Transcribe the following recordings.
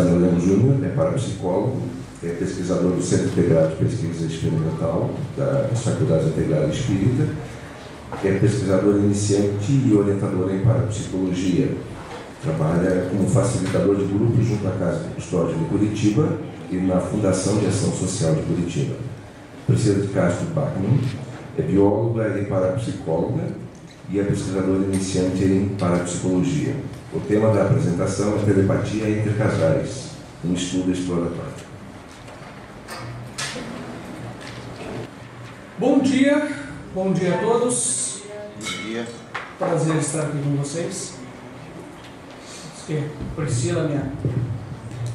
Leandro Júnior é parapsicólogo, é pesquisador do Centro Integrado de Pesquisa Experimental das Faculdades Integradas Espírita, é pesquisador iniciante e orientador em parapsicologia. Trabalha como facilitador de grupos junto à Casa de Custódia de Curitiba e na Fundação de Ação Social de Curitiba. Priscila de Castro Bachmann é bióloga e parapsicóloga e é pesquisadora iniciante em parapsicologia. O tema da apresentação é telepatia entre casais, um estudo exploratório. Bom dia a todos. Bom dia. Prazer estar aqui com vocês. Priscila, minha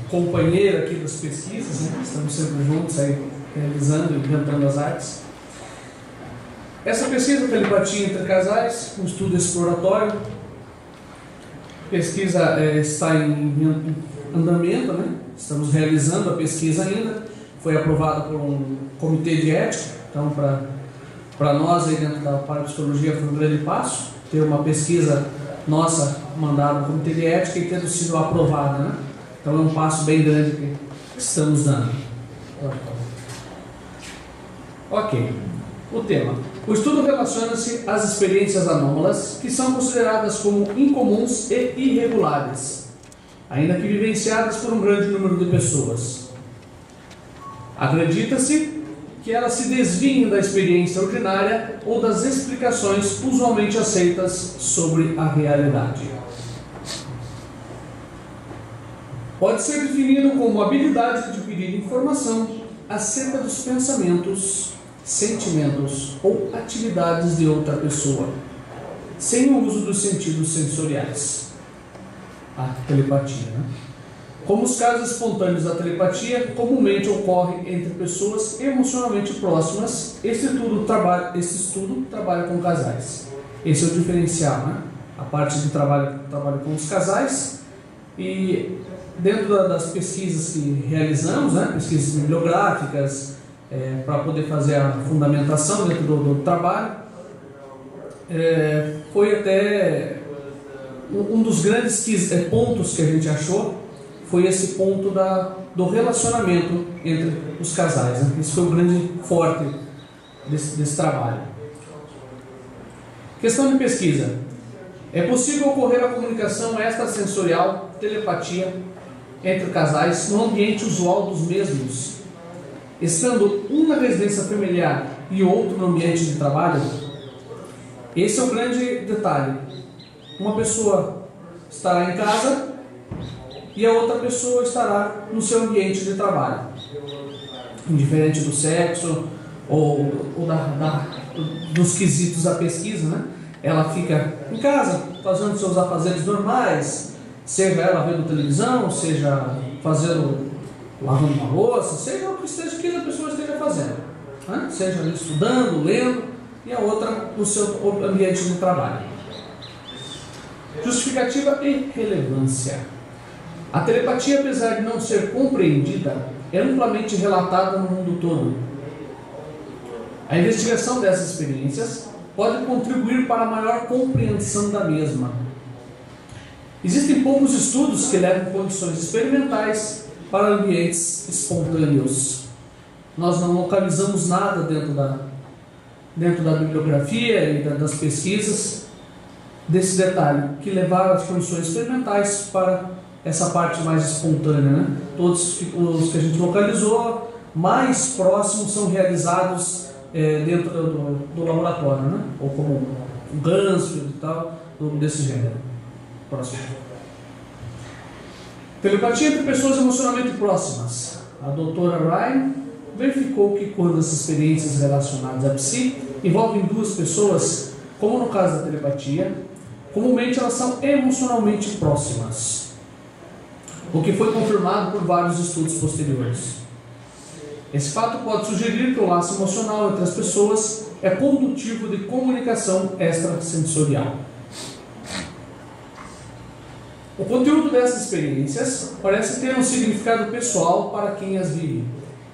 companheira aqui das pesquisas, né? Estamos sempre juntos aí, realizando e inventando as artes. Essa pesquisa telepatia entre casais, um estudo exploratório. A pesquisa está em andamento, né? Estamos realizando a pesquisa ainda. Foi aprovada por um comitê de ética. Então, para nós aí dentro da parapsicologia foi um grande passo ter uma pesquisa nossa mandada no comitê de ética e tendo sido aprovada, né? Então é um passo bem grande que estamos dando. Ok. O tema. O estudo relaciona-se às experiências anômalas que são consideradas como incomuns e irregulares, ainda que vivenciadas por um grande número de pessoas. Acredita-se que elas se desviem da experiência ordinária ou das explicações usualmente aceitas sobre a realidade. Pode ser definido como a habilidade de adquirir informação acerca dos pensamentos, sentimentos ou atividades de outra pessoa, sem o uso dos sentidos sensoriais. A telepatia, né? Como os casos espontâneos da telepatia comumente ocorrem entre pessoas emocionalmente próximas, esse estudo trabalha com casais. Esse é o diferencial, né? A parte de trabalho com os casais, e dentro das pesquisas que realizamos, né? Pesquisas bibliográficas, para poder fazer a fundamentação dentro do trabalho, foi até um dos grandes pontos que a gente achou. Foi esse ponto do relacionamento entre os casais, né? Esse foi o grande forte desse trabalho. Questão de pesquisa. É possível ocorrer a comunicação extrasensorial, telepatia, entre casais no ambiente usual dos mesmos, estando um na residência familiar e outro no ambiente de trabalho? Esse é o grande detalhe. Uma pessoa estará em casa e a outra pessoa estará no seu ambiente de trabalho, indiferente do sexo ou dos quesitos da pesquisa, né? Ela fica em casa fazendo seus afazeres normais, seja ela vendo televisão, seja fazendo, lavando uma louça, seja o que a pessoa esteja fazendo, né? Seja estudando, lendo, e a outra no seu ambiente de trabalho. Justificativa e relevância. A telepatia, apesar de não ser compreendida, é amplamente relatada no mundo todo. A investigação dessas experiências pode contribuir para a maior compreensão da mesma. Existem poucos estudos que levam condições experimentais para ambientes espontâneos. Nós não localizamos nada dentro da bibliografia e das pesquisas desse detalhe, que levaram as condições experimentais para essa parte mais espontânea, né? Todos os que a gente localizou mais próximos são realizados dentro do laboratório, né? Ou como um Gansfield e tal, desse gênero. Próximo. Telepatia entre pessoas emocionalmente próximas. A doutora Ryan verificou que quando as experiências relacionadas a psi envolvem duas pessoas, como no caso da telepatia, comumente elas são emocionalmente próximas, o que foi confirmado por vários estudos posteriores. Esse fato pode sugerir que o laço emocional entre as pessoas é condutivo de comunicação extrasensorial. O conteúdo dessas experiências parece ter um significado pessoal para quem as vive,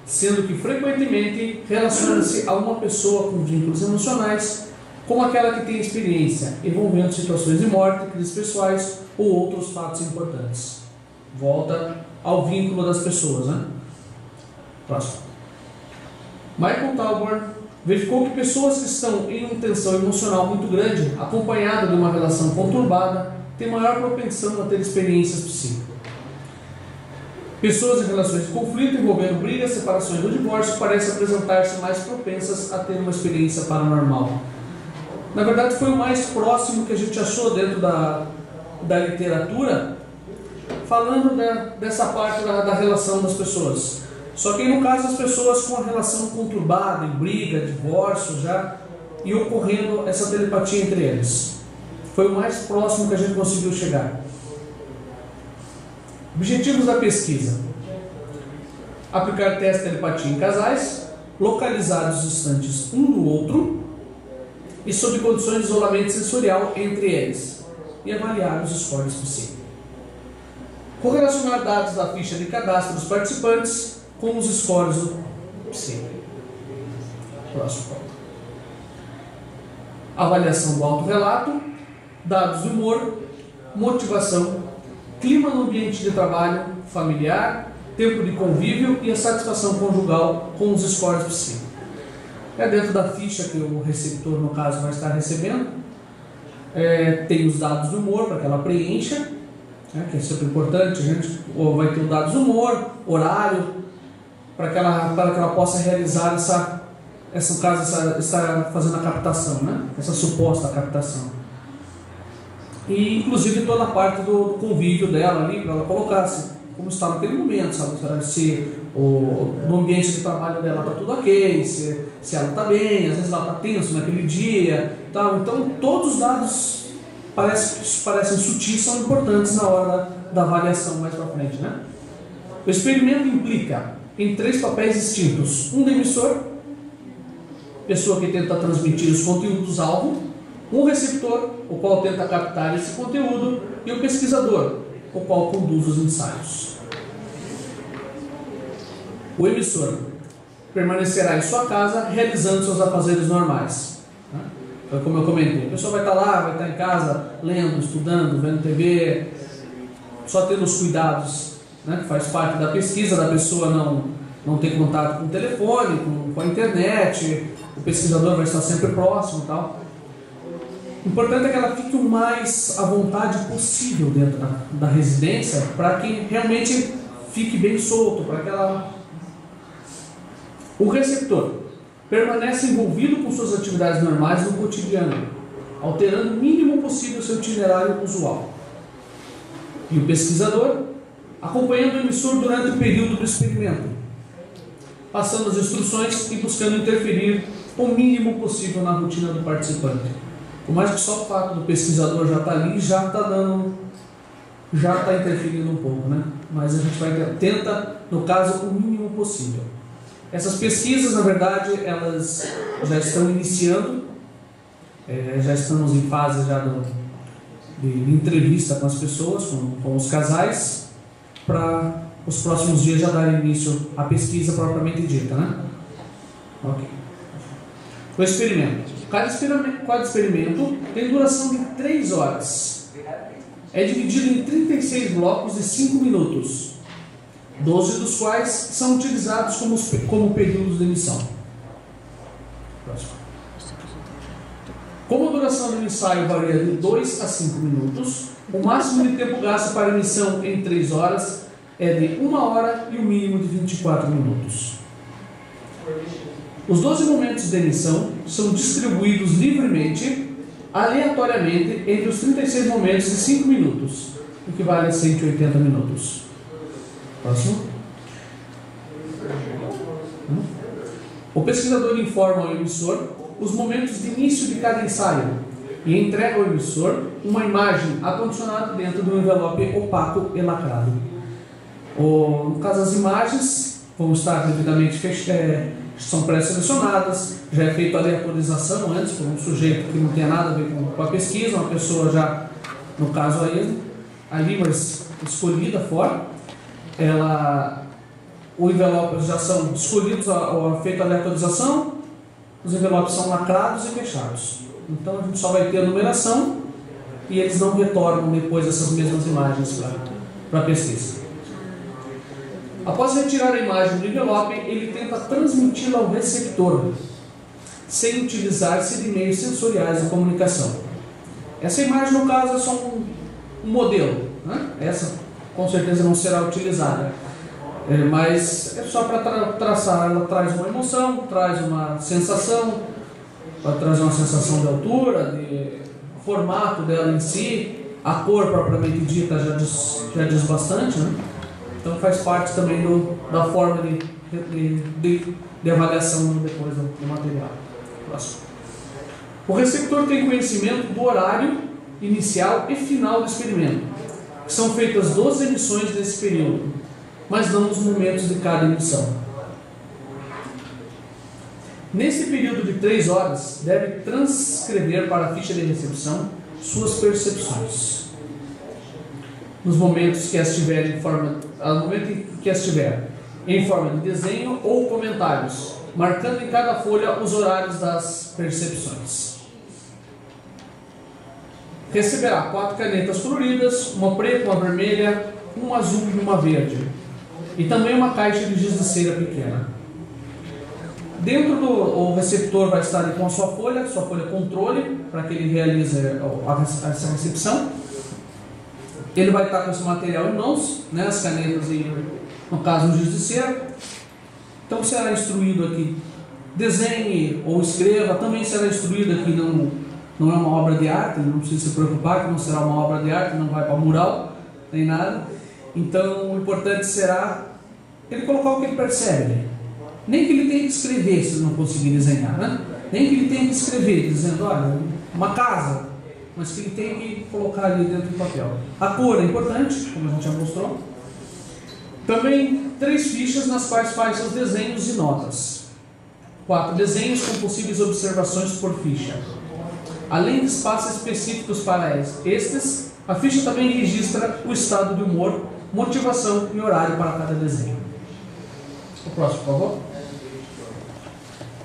sendo que frequentemente relaciona-se a uma pessoa com vínculos emocionais, como aquela que tem experiência envolvendo situações de morte, crises pessoais ou outros fatos importantes. Volta ao vínculo das pessoas, né? Próximo. Michael Talbot verificou que pessoas que estão em uma tensão emocional muito grande, acompanhada de uma relação conturbada, têm maior propensão a ter experiências psíquicas. Pessoas em relações de conflito envolvendo brigas, separações ou divórcio parecem apresentar-se mais propensas a ter uma experiência paranormal. Na verdade, foi o mais próximo que a gente achou dentro da literatura, falando dessa parte da relação das pessoas. Só que no caso, as pessoas com a relação conturbada, em briga, divórcio, já, e ocorrendo essa telepatia entre eles. Foi o mais próximo que a gente conseguiu chegar. Objetivos da pesquisa: aplicar testes de telepatia em casais, localizados distantes um do outro e sob condições de isolamento sensorial entre eles, e avaliar os scores possíveis. Correlacionar dados da ficha de cadastro dos participantes com os scores do psíquico. Próximo ponto. Avaliação do autorrelato, dados de humor, motivação, clima no ambiente de trabalho, familiar, tempo de convívio e a satisfação conjugal com os scores psíquicos. É dentro da ficha que o receptor, no caso, vai estar recebendo. Tem os dados de humor para que ela preencha, que é sempre importante. A gente vai ter os dados de humor, horário, para que ela possa realizar está fazendo a captação, né? Essa suposta captação. E inclusive toda a parte do convívio dela ali, para ela colocar como está naquele momento, sabe? Se no ambiente de trabalho dela está tudo ok, se ela está bem, às vezes ela está tenso naquele dia, tal. Então todos os dados parecem sutis, são importantes na hora da avaliação mais para frente, né? O experimento implica em 3 papéis distintos: um do emissor, pessoa que tenta transmitir os conteúdos-alvo, um receptor, o qual tenta captar esse conteúdo, e o pesquisador, o qual conduz os ensaios. O emissor permanecerá em sua casa realizando seus afazeres normais. Então, como eu comentei, a pessoa vai estar lá, vai estar em casa lendo, estudando, vendo TV, só tendo os cuidados, né, que faz parte da pesquisa, da pessoa não ter contato com o telefone, com a internet. O pesquisador vai estar sempre próximo e tal. O importante é que ela fique o mais à vontade possível dentro da residência, para que realmente fique bem solto, para que ela... O receptor permanece envolvido com suas atividades normais no cotidiano, alterando o mínimo possível seu itinerário usual. E o pesquisador acompanhando o emissor durante o período do experimento, passando as instruções e buscando interferir o mínimo possível na rotina do participante. Por mais que só o fato do pesquisador já estar ali, já está interferindo um pouco, né? Mas a gente tenta, no caso, o mínimo possível. Essas pesquisas, na verdade, elas já estão iniciando, já estamos em fase já de entrevista com as pessoas, com os casais, para os próximos dias já dar início à pesquisa propriamente dita, né? Ok. O experimento. Cada experimento tem duração de 3 horas. É dividido em 36 blocos de 5 minutos, 12 dos quais são utilizados como períodos de emissão. Próximo. Como a duração do ensaio varia de 2 a 5 minutos, o máximo de tempo gasto para emissão em 3 horas é de 1 hora e o mínimo de 24 minutos. Os 12 momentos de emissão são distribuídos livremente, aleatoriamente, entre os 36 momentos de 5 minutos, o que vale a 180 minutos. Próximo. O pesquisador informa ao emissor os momentos de início de cada ensaio e entrega ao emissor uma imagem acondicionada dentro de um envelope opaco e lacrado. No caso, as imagens vão estar devidamente são pré-selecionadas, já é feita a aleatorização antes por um sujeito que não tem nada a ver com a pesquisa, uma pessoa já, no caso aí, ali, mas escolhida fora, o envelope já são escolhidos, feita a aleatorização, os envelopes são lacrados e fechados. Então a gente só vai ter a numeração e eles não retornam depois essas mesmas imagens para a pesquisa. Após retirar a imagem do envelope, ele tenta transmiti-la ao receptor, sem utilizar-se de meios sensoriais de comunicação. Essa imagem, no caso, é só um modelo, né? Essa, com certeza, não será utilizada. Mas é só para traçar. Ela traz uma emoção, traz uma sensação, pode trazer uma sensação de altura, de formato dela em si. A cor propriamente dita já diz bastante, né? Então faz parte também da forma de avaliação depois do material. Próximo. O receptor tem conhecimento do horário inicial e final do experimento, que são feitas 12 emissões nesse período, mas não nos momentos de cada emissão. Nesse período de 3 horas, deve transcrever para a ficha de recepção suas percepções. Nos momentos que estiver em forma de desenho ou comentários, marcando em cada folha os horários das percepções. Receberá 4 canetas coloridas, uma preta, uma vermelha, uma azul e uma verde, e também uma caixa de giz de cera pequena. Dentro do receptor vai estar com a sua folha controle, para que ele realize essa recepção. Ele vai estar com esse material em mãos, né, as canetas e, no caso, o giz de cera. Então será instruído aqui, desenhe ou escreva. Também será instruído aqui, não é uma obra de arte, não precisa se preocupar que não será uma obra de arte, não vai para mural, nem nada. Então o importante será ele colocar o que ele percebe. Nem que ele tenha que escrever se não conseguir desenhar, né? Nem que ele tenha que escrever dizendo, olha, uma casa, mas que ele tenha que colocar ali dentro do papel. A cor é importante, como a gente já mostrou. Também 3 fichas nas quais faz seus desenhos e notas. 4 desenhos com possíveis observações por ficha. Além de espaços específicos para estes, a ficha também registra o estado de humor, motivação e horário para cada desenho. O próximo, por favor.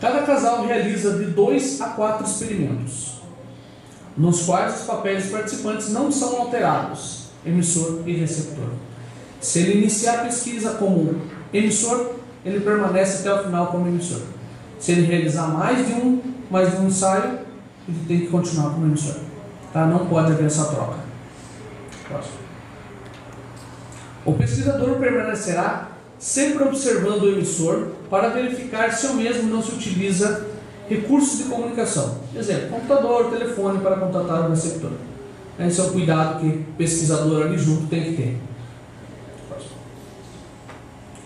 Cada casal realiza de 2 a 4 experimentos, nos quais os papéis dos participantes não são alterados, emissor e receptor. Se ele iniciar a pesquisa como emissor, ele permanece até o final como emissor. Se ele realizar mais de um ensaio, ele tem que continuar como emissor. Tá? Não pode haver essa troca. Próximo. O pesquisador permanecerá sempre observando o emissor para verificar se o mesmo não se utiliza recursos de comunicação. Exemplo, computador, telefone para contatar o receptor. Esse é o cuidado que o pesquisador ali junto tem que ter.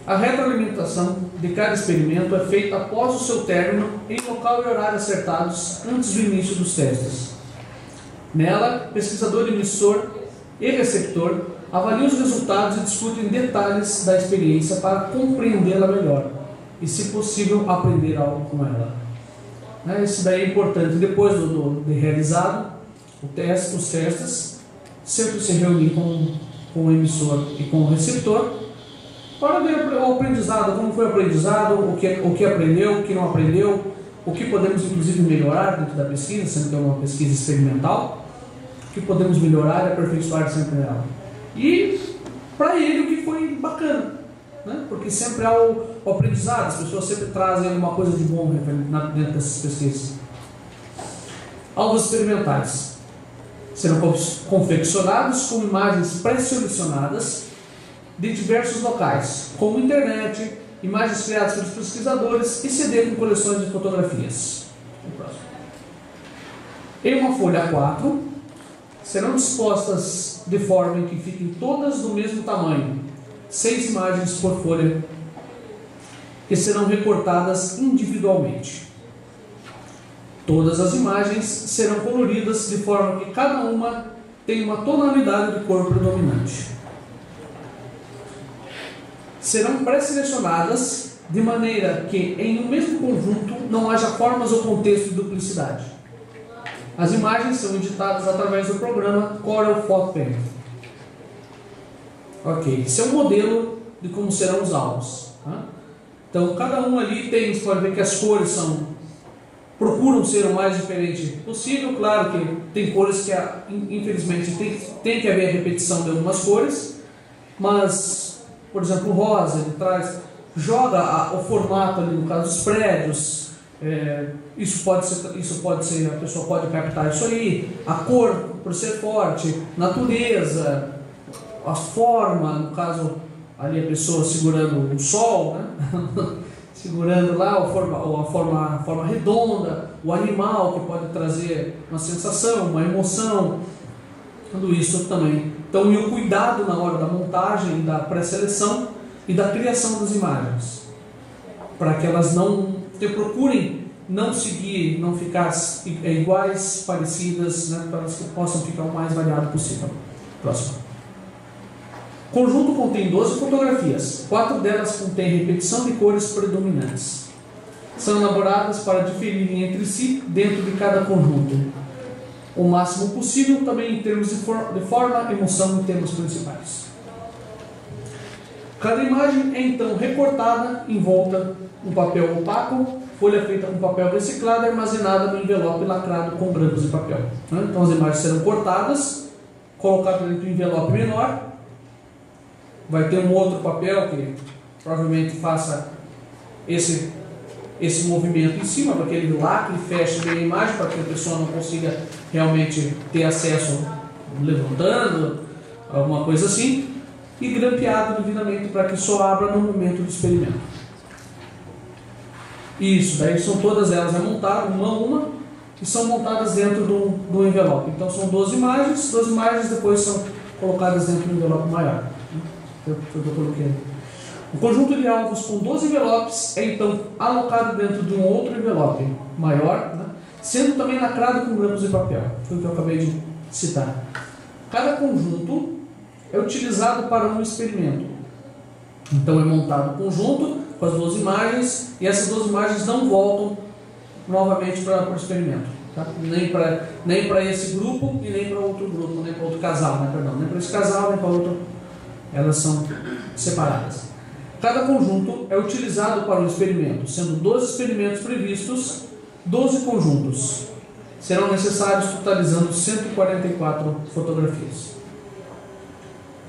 A retroalimentação de cada experimento é feita após o seu término em local e horário acertados antes do início dos testes. Nela, pesquisador, emissor e receptor avaliam os resultados e discutem detalhes da experiência para compreendê-la melhor e, se possível, aprender algo com ela. Isso daí é importante. Depois de realizado os testes, sempre se reunir com o emissor e com o receptor para ver o aprendizado, como foi o aprendizado, o que aprendeu, o que não aprendeu, o que podemos inclusive melhorar dentro da pesquisa, sendo que é uma pesquisa experimental, o que podemos melhorar e aperfeiçoar sempre nela. E para ele o que foi bacana, né? Porque sempre há o aprendizado, as pessoas sempre trazem alguma coisa de bom dentro dessas pesquisas. Alvos experimentais serão confeccionados com imagens pré-selecionadas de diversos locais, como internet, imagens criadas pelos pesquisadores e CD com coleções de fotografias. Em uma folha A4, serão dispostas de forma que fiquem todas do mesmo tamanho, 6 imagens por folha, que serão recortadas individualmente. Todas as imagens serão coloridas de forma que cada uma tenha uma tonalidade de cor predominante. Serão pré-selecionadas de maneira que em um mesmo conjunto não haja formas ou contexto de duplicidade. As imagens são editadas através do programa Corel Photo Pen. Ok, esse é um modelo de como serão os alvos. Tá? Então cada um ali tem, você pode ver que as cores procuram ser o mais diferente possível. Claro que tem cores que infelizmente tem que haver repetição de algumas cores, mas por exemplo, rosa, ele traz, joga o formato ali, no caso dos prédios, isso pode ser, a pessoa pode captar isso aí, a cor, por ser forte, natureza, a forma, no caso, ali a pessoa segurando o sol, né? Segurando lá a forma redonda, o animal que pode trazer uma sensação, uma emoção, tudo isso também. Então, e o cuidado na hora da montagem, da pré-seleção e da criação das imagens, para que elas procurem não seguir, não ficar iguais, parecidas, né, para que possam ficar o mais variado possível. Próximo. O conjunto contém 12 fotografias, 4 delas contêm repetição de cores predominantes. São elaboradas para diferirem entre si dentro de cada conjunto, o máximo possível também em termos de forma, emoção e termos principais. Cada imagem é então recortada, envolta em papel opaco, folha feita com papel reciclado e armazenada no envelope lacrado com grampos de papel. Então as imagens serão cortadas, colocadas dentro de um envelope menor. Vai ter um outro papel que provavelmente faça esse movimento em cima, para que ele lacre e feche bem a imagem, para que a pessoa não consiga realmente ter acesso levantando, alguma coisa assim, e grampeado devidamente para que só abra no momento do experimento. Isso, daí são todas elas montadas, uma a uma, e são montadas dentro do envelope. Então são 12 imagens depois são colocadas dentro do envelope maior. Eu coloquei. O conjunto de alvos com 12 envelopes é então alocado dentro de um outro envelope maior, né, sendo também lacrado com grampos de papel. Foi o que eu acabei de citar. Cada conjunto é utilizado para um experimento. Então é montado o conjunto com as 12 imagens e essas 12 imagens não voltam novamente para o experimento. Tá? Nem para esse grupo e nem para outro grupo, nem para outro casal, né? Perdão, nem para esse casal, nem para outro. Elas são separadas. Cada conjunto é utilizado para um experimento, sendo 12 experimentos previstos, 12 conjuntos. Serão necessários, totalizando 144 fotografias.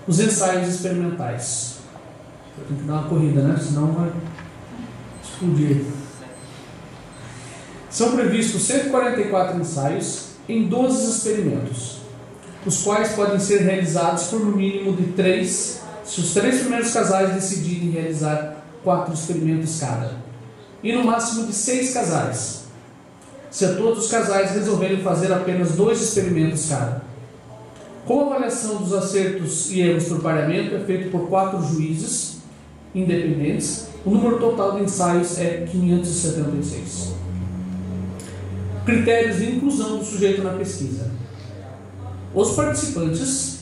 Os ensaios experimentais. Eu tenho que dar uma corrida, né? Senão vai explodir. São previstos 144 ensaios em 12 experimentos, os quais podem ser realizados por no mínimo de 3, se os 3 primeiros casais decidirem realizar 4 experimentos cada, e no máximo de 6 casais, se todos os casais resolverem fazer apenas 2 experimentos cada. Com a avaliação dos acertos e erros por pareamento é feito por 4 juízes independentes, o número total de ensaios é 576. Critérios de inclusão do sujeito na pesquisa. Os participantes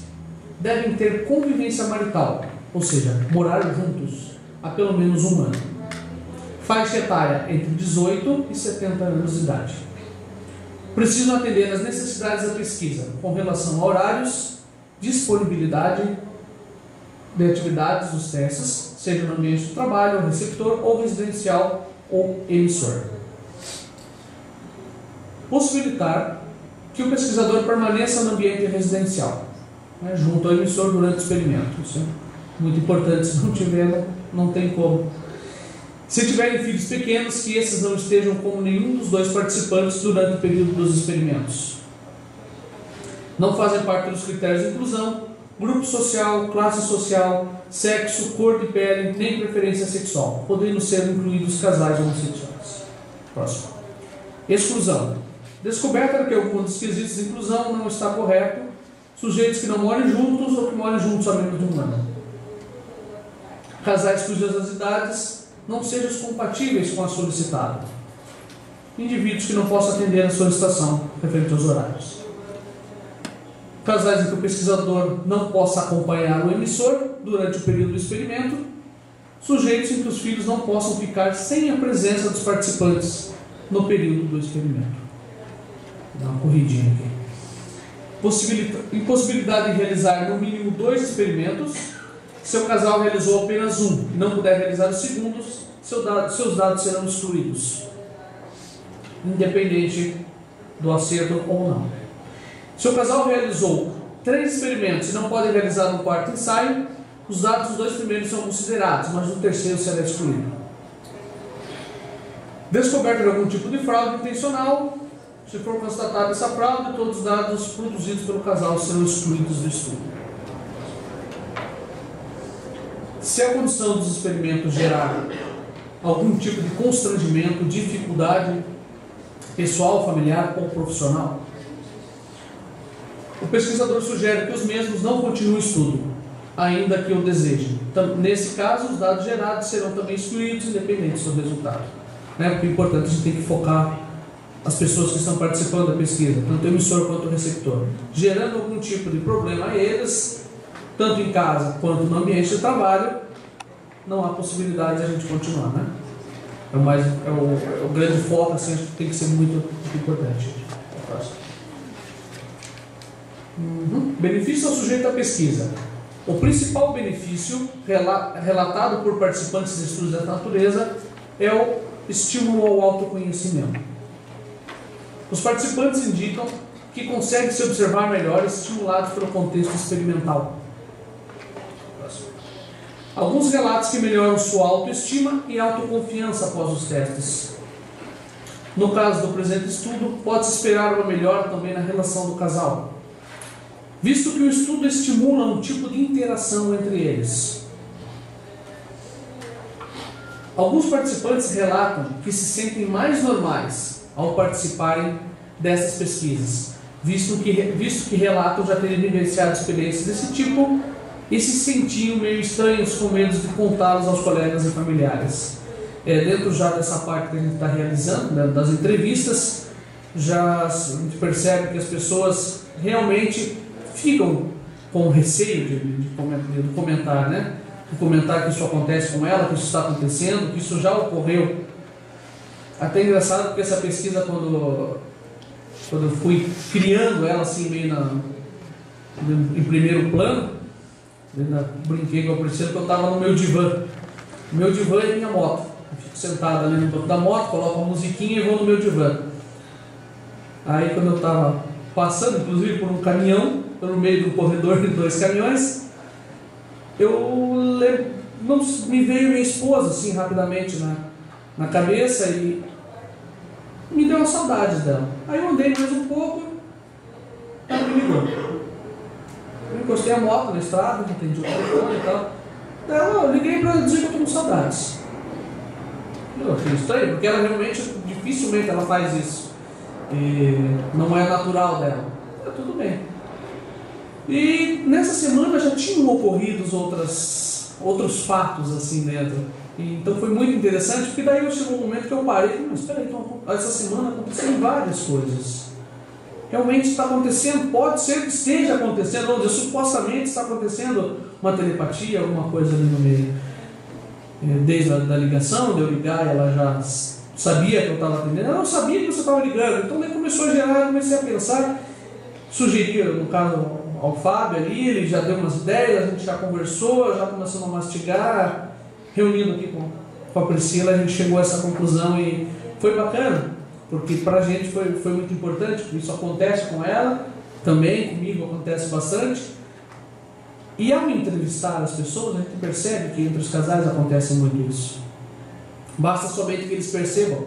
devem ter convivência marital, ou seja, morar juntos há pelo menos um ano. Faixa etária entre 18 e 70 anos de idade. Precisam atender às necessidades da pesquisa com relação a horários, disponibilidade de atividades dos testes, seja no ambiente de trabalho, receptor ou residencial ou emissor. Possibilitar que o pesquisador permaneça no ambiente residencial, né, junto ao emissor durante o experimento. Isso é muito importante. Se não tiver, não tem como. Se tiverem filhos pequenos, que esses não estejam com nenhum dos 2 participantes durante o período dos experimentos. Não fazem parte dos critérios de inclusão grupo social, classe social, sexo, cor de pele, nem preferência sexual, podendo ser incluídos casais homossexuais. Próximo. Exclusão. Descoberta que algum dos quesitos de inclusão não está correto, sujeitos que não morem juntos ou que morem juntos há menos de um ano. Casais cujas idades não sejam compatíveis com a solicitada. Indivíduos que não possam atender a solicitação referente aos horários. Casais em que o pesquisador não possa acompanhar o emissor durante o período do experimento. Sujeitos em que os filhos não possam ficar sem a presença dos participantes no período do experimento. Vou dar uma corridinha aqui. Impossibilidade de realizar no mínimo 2 experimentos. Se o casal realizou apenas um e não puder realizar os segundos, seus dados serão excluídos, independente do acerto ou não. Se o casal realizou 3 experimentos e não pode realizar um 4º ensaio, os dados dos 2 primeiros são considerados, mas o terceiro será excluído. Descoberta de algum tipo de fraude intencional, se for constatada essa fraude, todos os dados produzidos pelo casal serão excluídos do estudo. Se a condição dos experimentos gerar algum tipo de constrangimento, dificuldade pessoal, familiar ou profissional, o pesquisador sugere que os mesmos não continuem o estudo, ainda que o desejem. Então, nesse caso, os dados gerados serão também excluídos, independente do resultado. Porque o importante é a gente tem que focar as pessoas que estão participando da pesquisa, tanto o emissor quanto o receptor, gerando algum tipo de problema a eles, tanto em casa quanto no ambiente de trabalho, não há possibilidade de a gente continuar, É o grande foco, assim, acho que tem que ser muito importante. Benefício ao sujeito da pesquisa. O principal benefício relatado por participantes de estudos dessa natureza é o estímulo ao autoconhecimento. Os participantes indicam que conseguem se observar melhor estimulados pelo contexto experimental. Alguns relatos que melhoram sua autoestima e autoconfiança após os testes. No caso do presente estudo, pode-se esperar uma melhora também na relação do casal, visto que o estudo estimula um tipo de interação entre eles. Alguns participantes relatam que se sentem mais normais ao participarem dessas pesquisas, visto que relatam já terem vivenciado experiências desse tipo e se sentiam meio estranhos, com medo de contá-los aos colegas e familiares. Dentro já dessa parte que a gente está realizando, das entrevistas, já a gente percebe que as pessoas realmente ficam com receio de comentar, de comentar que isso acontece com ela, que isso está acontecendo, que isso já ocorreu. Até engraçado porque essa pesquisa, quando eu fui criando ela assim meio em primeiro plano, brinquei com a Priscila que eu estava no meu divã. O meu divã é minha moto. Eu fico sentado ali no banco da moto, coloco a musiquinha e vou no meu divã. Aí quando eu estava passando, inclusive por um caminhão, no meio do corredor de 2 caminhões, me veio minha esposa assim rapidamente na cabeça e me deu uma saudade dela. Aí eu andei mais um pouco, ela me ligou. Eu encostei a moto na estrada, atendi o telefone e tal. Eu liguei para ela dizer que eu estou com saudades. Eu achei estranho, porque ela realmente, dificilmente ela faz isso. E não é natural dela. Tudo bem. E nessa semana já tinham ocorrido outros fatos assim dentro. Então foi muito interessante, porque daí chegou um momento que eu parei e falei, mas espera aí, então, essa semana aconteceram várias coisas. Realmente está acontecendo, pode ser que esteja acontecendo, vamos dizer, supostamente está acontecendo uma telepatia, alguma coisa ali no meio. Desde a ligação, de eu ligar, ela já sabia que eu estava atendendo, ela não sabia que você estava ligando, então daí começou a gerar, eu comecei a pensar, sugeri, no caso, ao Fábio ali, ele já deu umas ideias, a gente já conversou, já começamos a mastigar, reunindo aqui com a Priscila, a gente chegou a essa conclusão e foi bacana. Porque para a gente foi muito importante, porque isso acontece com ela, também comigo acontece bastante. E ao entrevistar as pessoas, a gente percebe que entre os casais acontece muito isso. Basta somente que eles percebam,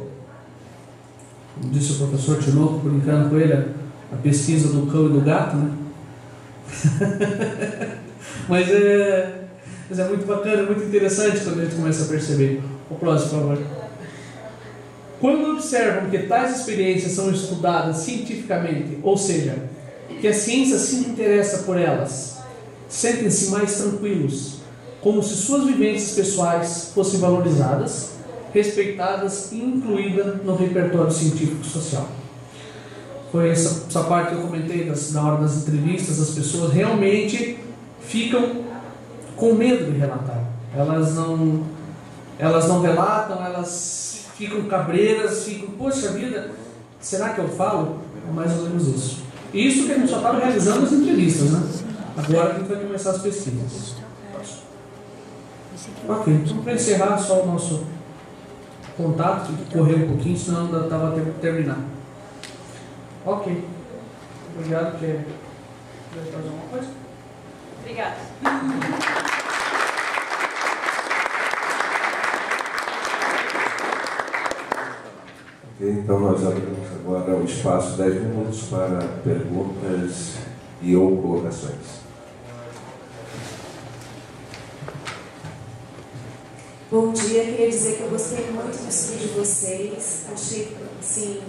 como disse o professor Tinoco, brincando com ele, a pesquisa do cão e do gato, mas é muito bacana, muito interessante quando a gente começa a perceber. O próximo, por favor. Quando observam que tais experiências são estudadas cientificamente, ou seja, que a ciência se interessa por elas, sentem-se mais tranquilos, como se suas vivências pessoais fossem valorizadas, respeitadas e incluídas no repertório científico social. Foi essa parte que eu comentei na hora das entrevistas, as pessoas realmente ficam com medo de relatar. Elas não relatam, elas ficam cabreiras, poxa vida, será que eu falo? É mais ou menos isso. E isso que a gente só estava realizando as entrevistas, Agora a gente vai começar as pesquisas. Ok, então para encerrar só o nosso contato, tem que correr um pouquinho, senão ainda estava terminando. Ok. Obrigado, quer fazer alguma coisa? Obrigada. Então nós abrimos agora o espaço 10 minutos para perguntas e ou colocações. Bom dia, queria dizer que eu gostei muito do estudo de vocês, achei, assim,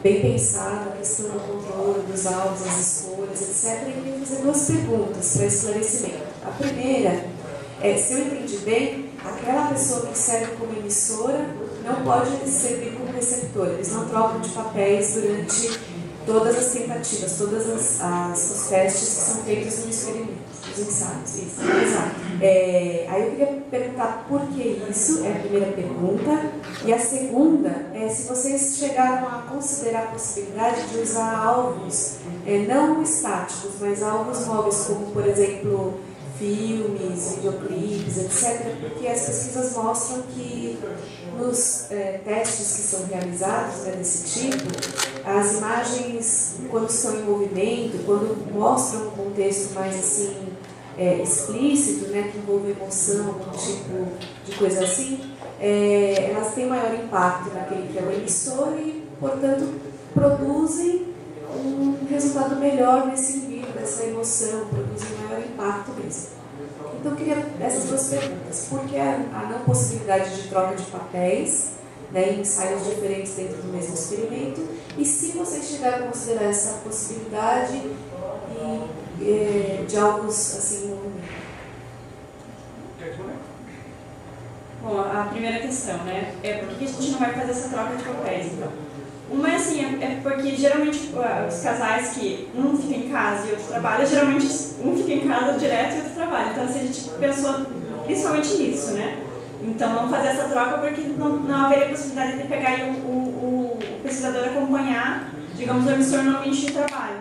bem pensado a questão do controle dos alvos, as escolhas, etc. E queria fazer duas perguntas para esclarecimento. A primeira é, se eu entendi bem, aquela pessoa que serve como emissora não pode servir como receptor, eles não trocam de papéis durante todas as tentativas, todos os testes que são feitos no experimento. Os ensaios, isso, exato. Aí eu queria perguntar por que isso, é a primeira pergunta. E a segunda é se vocês chegaram a considerar a possibilidade de usar alvos não estáticos, mas alvos móveis, como, por exemplo, filmes, videoclipes, etc., porque as pesquisas mostram que nos testes que são realizados desse tipo, as imagens, quando estão em movimento, quando mostram um contexto mais assim explícito, né, que envolve emoção, algum tipo de coisa assim, elas têm maior impacto naquele que é o emissor e, portanto, produzem um resultado melhor nesse envio, dessa emoção, produzem maior impacto mesmo. Então, eu queria essas duas perguntas. Por que a não possibilidade de troca de papéis, né, em ensaios diferentes dentro do mesmo experimento? E se vocês chegaram a considerar essa possibilidade de alvos assim, em movimento? Bom, a primeira questão, né? Por que a gente não vai fazer essa troca de papéis, então? Uma é porque geralmente os casais que um fica em casa e outro trabalha, geralmente um fica em casa direto e outro trabalha. Então, assim, a gente pensou principalmente nisso, né? Então, vamos fazer essa troca porque não haveria possibilidade de pegar o pesquisador acompanhar, digamos, o emissor no ambiente de trabalho.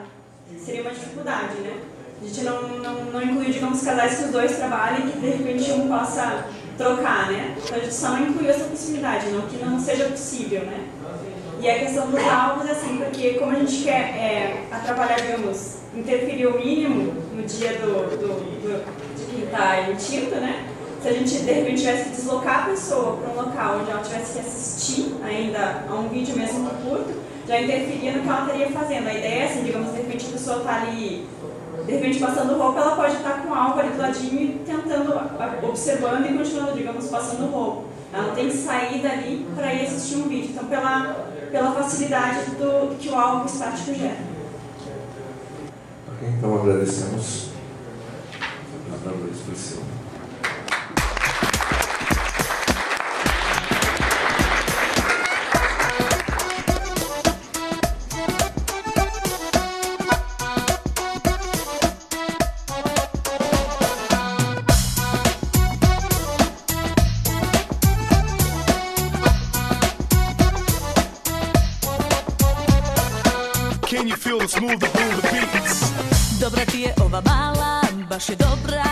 Seria uma dificuldade, né? A gente não incluiu, digamos, casais que os dois trabalhem e que, de repente, um possa trocar, né? Então, a gente só não incluiu essa possibilidade, não que não seja possível, né? E a questão dos alvos, assim, porque como a gente quer atrapalhar, digamos, interferir o mínimo no dia de quem está emitindo, né? Se a gente, de repente, tivesse que deslocar a pessoa para um local onde ela tivesse que assistir ainda a um vídeo mesmo curto, já interferia no que ela estaria fazendo. A ideia é assim, digamos, de repente a pessoa está ali, de repente passando roupa, ela pode estar com algo ali do ladinho e tentando, observando e continuando, digamos, passando roupa. Ela não tem que sair dali para ir assistir um vídeo. Então, pela facilidade que o alvo estático gera. Ok, então agradecemos. Apresentador especial. Can you feel the smooth, the beats? Dobra ti je ova mala, baš je dobra.